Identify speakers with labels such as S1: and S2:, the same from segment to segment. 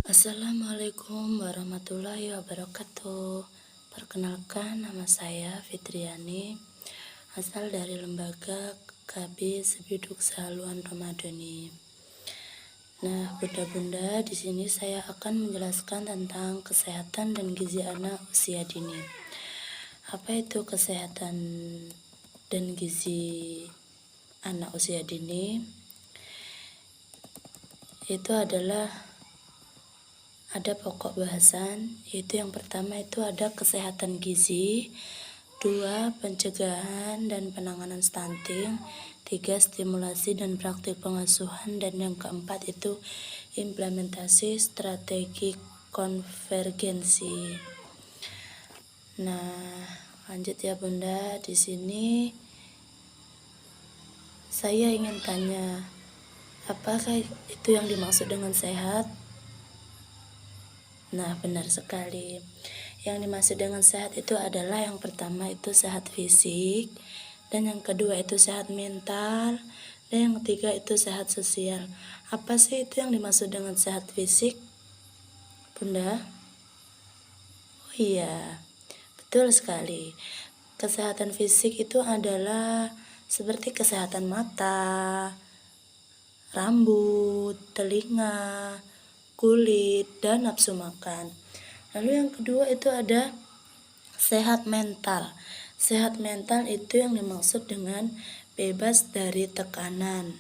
S1: Assalamualaikum warahmatullahi wabarakatuh. Perkenalkan, nama saya Fitriani, asal dari lembaga KB Sebiduk Sahaluan Ramadhani. Nah, bunda-bunda, di sini saya akan menjelaskan tentang kesehatan dan gizi anak usia dini. Apa itu kesehatan dan gizi anak usia dini? Itu adalah ada pokok bahasan, yaitu yang pertama itu ada kesehatan gizi, 2 pencegahan dan penanganan stunting, 3 stimulasi dan praktik pengasuhan, dan yang keempat itu implementasi strategi konvergensi. Nah, lanjut ya Bunda. Di sini saya ingin tanya, apakah itu yang dimaksud dengan sehat? Nah, benar sekali. Yang dimaksud dengan sehat itu adalah yang pertama itu sehat fisik, dan yang kedua itu sehat mental, dan yang ketiga itu sehat sosial. Apa sih itu yang dimaksud dengan sehat fisik, Bunda? Oh iya, betul sekali. Kesehatan fisik itu adalah seperti kesehatan mata, rambut, telinga, kulit, dan nafsu makan. Lalu yang kedua itu ada sehat mental. Sehat mental itu yang dimaksud dengan bebas dari tekanan.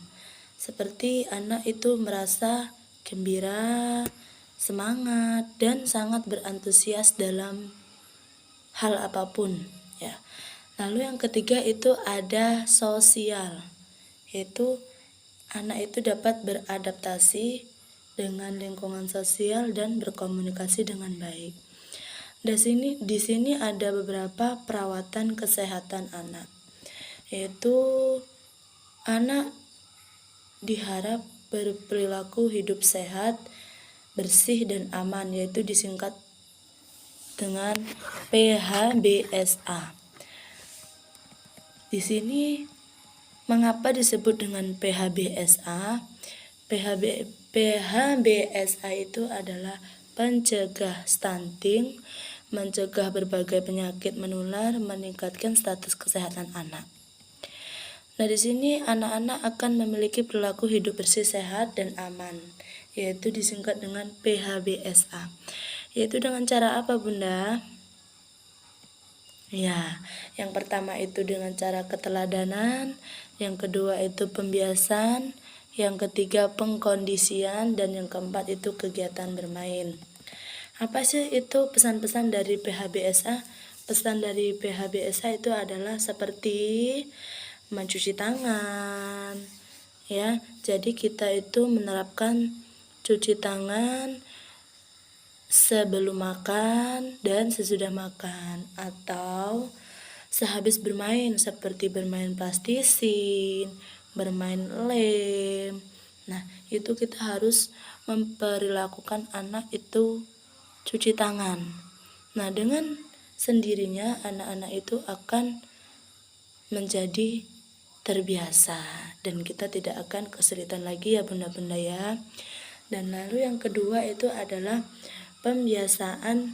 S1: Seperti anak itu merasa gembira, semangat, dan sangat berantusias dalam hal apapun, ya. Lalu yang ketiga itu ada sosial, yaitu anak itu dapat beradaptasi dengan lingkungan sosial dan berkomunikasi dengan baik. Di sini ada beberapa perawatan kesehatan anak, yaitu anak diharap berperilaku hidup sehat, bersih, dan aman, yaitu disingkat dengan PHBSA. Di sini mengapa disebut dengan PHBSA? PHBSA itu adalah pencegah stunting, mencegah berbagai penyakit menular, meningkatkan status kesehatan anak. Nah, di sini anak-anak akan memiliki perilaku hidup bersih, sehat, dan aman, yaitu disingkat dengan PHBSA. Yaitu dengan cara apa, Bunda? Ya, yang pertama itu dengan cara keteladanan, yang kedua itu pembiasan, yang ketiga pengkondisian, dan yang keempat itu kegiatan bermain. Apa sih itu pesan-pesan dari PHBSA? Pesan dari PHBSA itu adalah seperti mencuci tangan, ya. Jadi kita itu menerapkan cuci tangan sebelum makan dan sesudah makan, atau sehabis bermain, seperti bermain plastisin, bermain lem. Nah, itu kita harus memperlakukan anak itu cuci tangan. Nah, dengan sendirinya anak-anak itu akan menjadi terbiasa dan kita tidak akan kesulitan lagi ya bunda-bunda ya. Dan lalu yang kedua itu adalah pembiasaan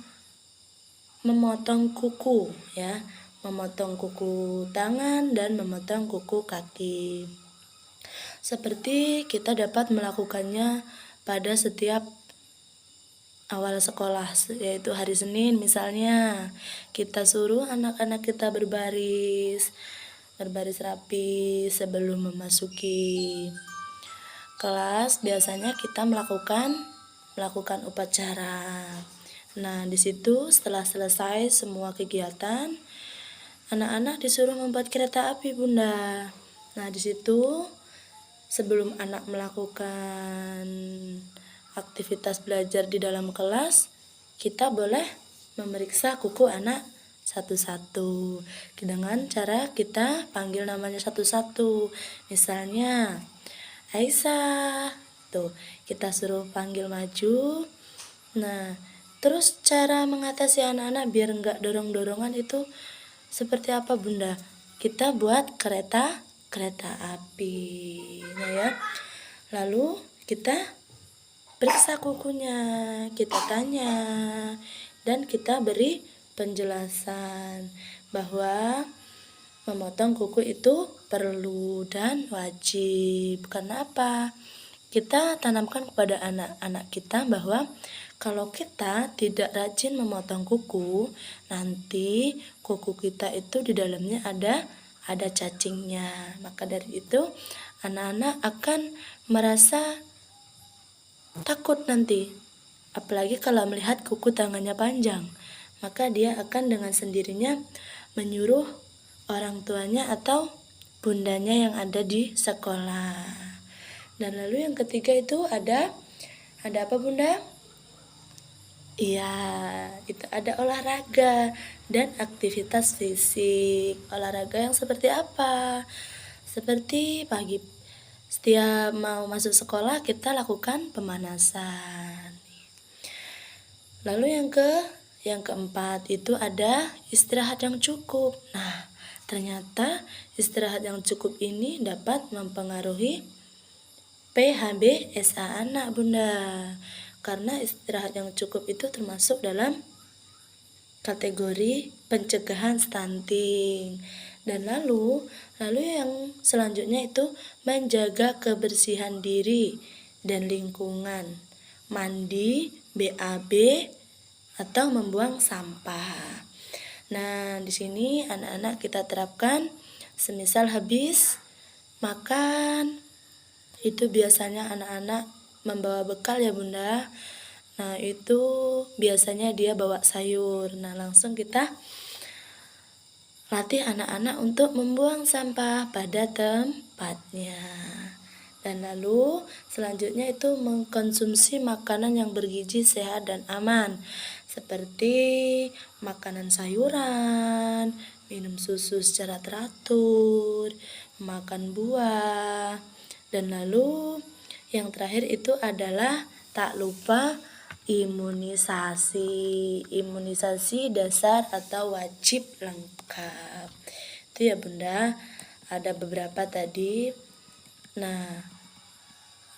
S1: memotong kuku, ya, memotong kuku tangan dan memotong kuku kaki. Seperti kita dapat melakukannya pada setiap awal sekolah, yaitu hari Senin misalnya. Kita suruh anak-anak kita berbaris rapi sebelum memasuki kelas. Biasanya kita melakukan upacara. Nah, di situ setelah selesai semua kegiatan, anak-anak disuruh membuat kereta api, Bunda. Nah, di situ sebelum anak melakukan aktivitas belajar di dalam kelas, kita boleh memeriksa kuku anak satu-satu dengan cara kita panggil namanya satu-satu. Misalnya, Aisyah, tuh kita suruh panggil maju. Nah, terus cara mengatasi anak-anak biar enggak dorong-dorongan itu seperti apa, Bunda? Kita buat kereta api, nah ya. Lalu kita periksa kukunya, kita tanya, dan kita beri penjelasan bahwa memotong kuku itu perlu dan wajib. Karena apa? Kita tanamkan kepada anak-anak kita bahwa kalau kita tidak rajin memotong kuku, nanti kuku kita itu di dalamnya ada cacingnya. Maka dari itu, anak-anak akan merasa takut nanti. Apalagi kalau melihat kuku tangannya panjang, maka dia akan dengan sendirinya menyuruh orang tuanya atau bundanya yang ada di sekolah. Dan lalu yang ketiga itu ada apa bunda? Iya, itu ada olahraga dan aktivitas fisik. Olahraga yang seperti apa? Seperti pagi, setiap mau masuk sekolah kita lakukan pemanasan. Lalu yang keempat itu ada istirahat yang cukup. Nah, ternyata istirahat yang cukup ini dapat mempengaruhi PHBSA anak bunda, karena istirahat yang cukup itu termasuk dalam kategori pencegahan stunting. Dan lalu yang selanjutnya itu menjaga kebersihan diri dan lingkungan, mandi, BAB, atau membuang sampah. Nah, di sini anak-anak kita terapkan, semisal habis makan itu biasanya anak-anak membawa bekal ya bunda. Nah itu biasanya dia bawa sayur. Nah langsung kita latih anak-anak untuk membuang sampah pada tempatnya. Dan lalu selanjutnya itu mengkonsumsi makanan yang bergizi, sehat, dan aman, seperti makanan sayuran, minum susu secara teratur, makan buah. Dan lalu yang terakhir itu adalah tak lupa imunisasi dasar atau wajib lengkap. Itu ya bunda, ada beberapa tadi. Nah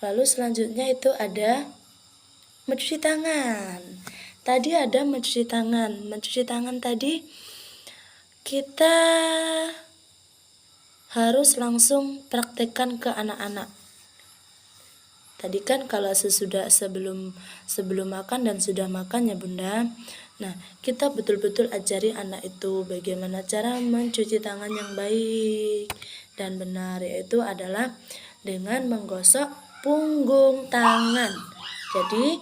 S1: lalu selanjutnya itu ada mencuci tangan. Tadi ada mencuci tangan tadi kita harus langsung praktekkan ke anak-anak. Tadi kan kalau sebelum makan dan sudah makan ya bunda. Nah kita betul-betul ajari anak itu bagaimana cara mencuci tangan yang baik dan benar, yaitu adalah dengan menggosok punggung tangan. Jadi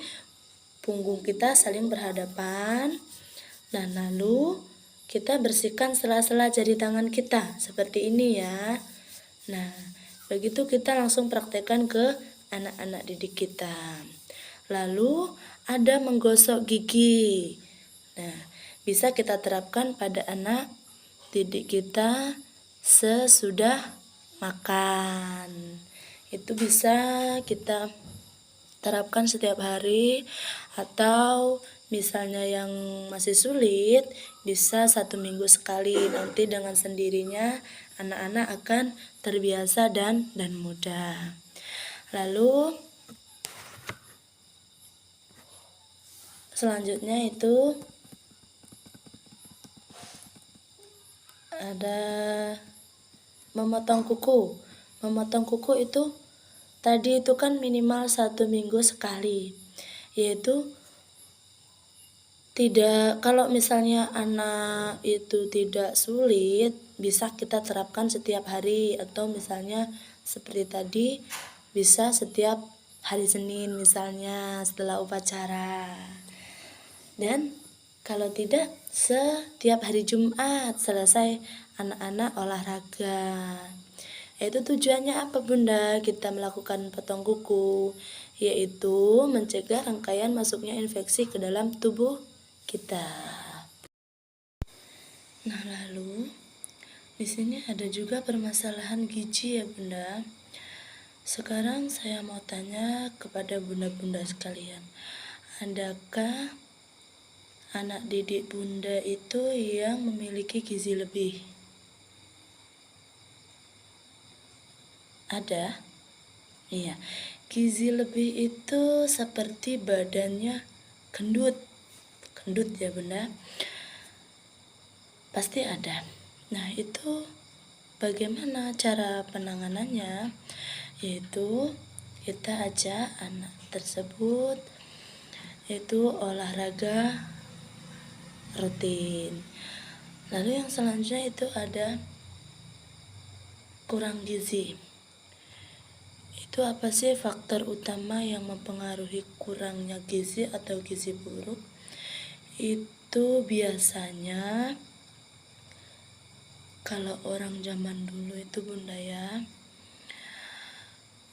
S1: punggung kita saling berhadapan. Nah lalu kita bersihkan sela-sela jari tangan kita seperti ini ya. Nah begitu kita langsung praktekkan ke anak-anak didik kita. Lalu ada menggosok gigi. Nah bisa kita terapkan pada anak didik kita sesudah makan. Itu bisa kita terapkan setiap hari, atau misalnya yang masih sulit bisa 1 minggu sekali. Nanti dengan sendirinya anak-anak akan terbiasa dan mudah. Lalu selanjutnya itu ada memotong kuku. Memotong kuku itu tadi itu kan minimal 1 minggu sekali, yaitu tidak, kalau misalnya anak itu tidak sulit bisa kita terapkan setiap hari, atau misalnya seperti tadi bisa setiap hari Senin misalnya setelah upacara. Dan kalau tidak setiap hari Jumat selesai anak-anak olahraga. Itu tujuannya apa bunda kita melakukan potong kuku? Yaitu mencegah rangkaian masuknya infeksi ke dalam tubuh kita. Nah lalu di sini ada juga permasalahan gizi ya bunda. Sekarang saya mau tanya kepada bunda-bunda sekalian, adakah anak didik bunda itu yang memiliki gizi lebih? Ada? Iya. Gizi lebih itu seperti badannya gendut. Gendut ya bunda, pasti ada. Nah itu bagaimana cara penanganannya? Yaitu kita ajak anak tersebut itu olahraga rutin. Lalu yang selanjutnya itu ada kurang gizi. Itu apa sih faktor utama yang mempengaruhi kurangnya gizi atau gizi buruk? Itu biasanya kalau orang zaman dulu itu bunda ya,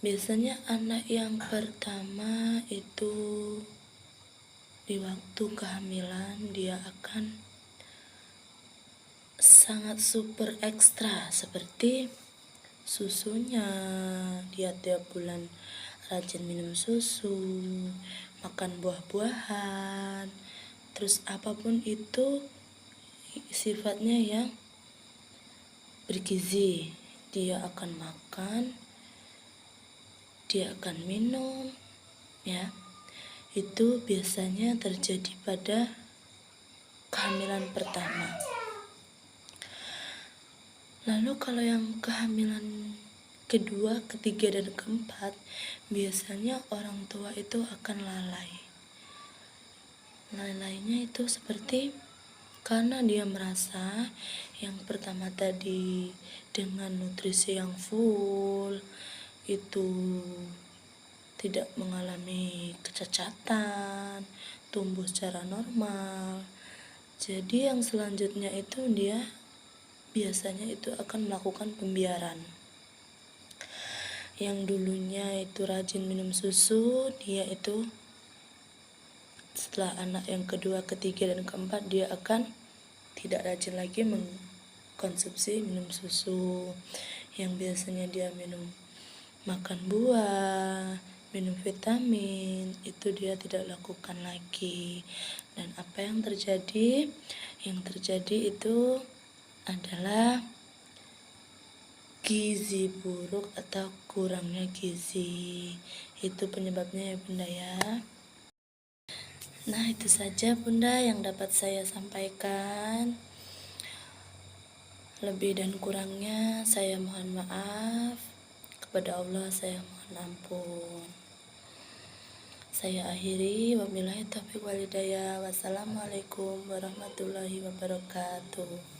S1: biasanya anak yang pertama itu di waktu kehamilan dia akan sangat super ekstra, seperti susunya, dia tiap bulan rajin minum susu, makan buah-buahan, terus apapun itu sifatnya yang bergizi, dia akan makan, dia akan minum, ya. Itu biasanya terjadi pada kehamilan pertama. Lalu kalau yang kehamilan kedua, ketiga, dan keempat, biasanya orang tua itu akan lalai. Lalainya itu seperti karena dia merasa yang pertama tadi dengan nutrisi yang full itu tidak mengalami kecacatan, tumbuh secara normal. Jadi yang selanjutnya itu dia biasanya itu akan melakukan pembiaran. Yang dulunya itu rajin minum susu, dia itu setelah anak yang kedua, ketiga, dan keempat dia akan tidak rajin lagi mengkonsumsi minum susu. Yang biasanya dia minum, makan buah, minum vitamin, itu dia tidak lakukan lagi. Dan apa yang terjadi? Yang terjadi itu adalah gizi buruk atau kurangnya gizi. Itu penyebabnya ya bunda ya. Nah itu saja bunda yang dapat saya sampaikan. Lebih dan kurangnya saya mohon maaf. Kepada Allah saya mohon ampun. Saya akhiri, wabillahi taufiq wal hidayah. Wassalamualaikum warahmatullahi wabarakatuh.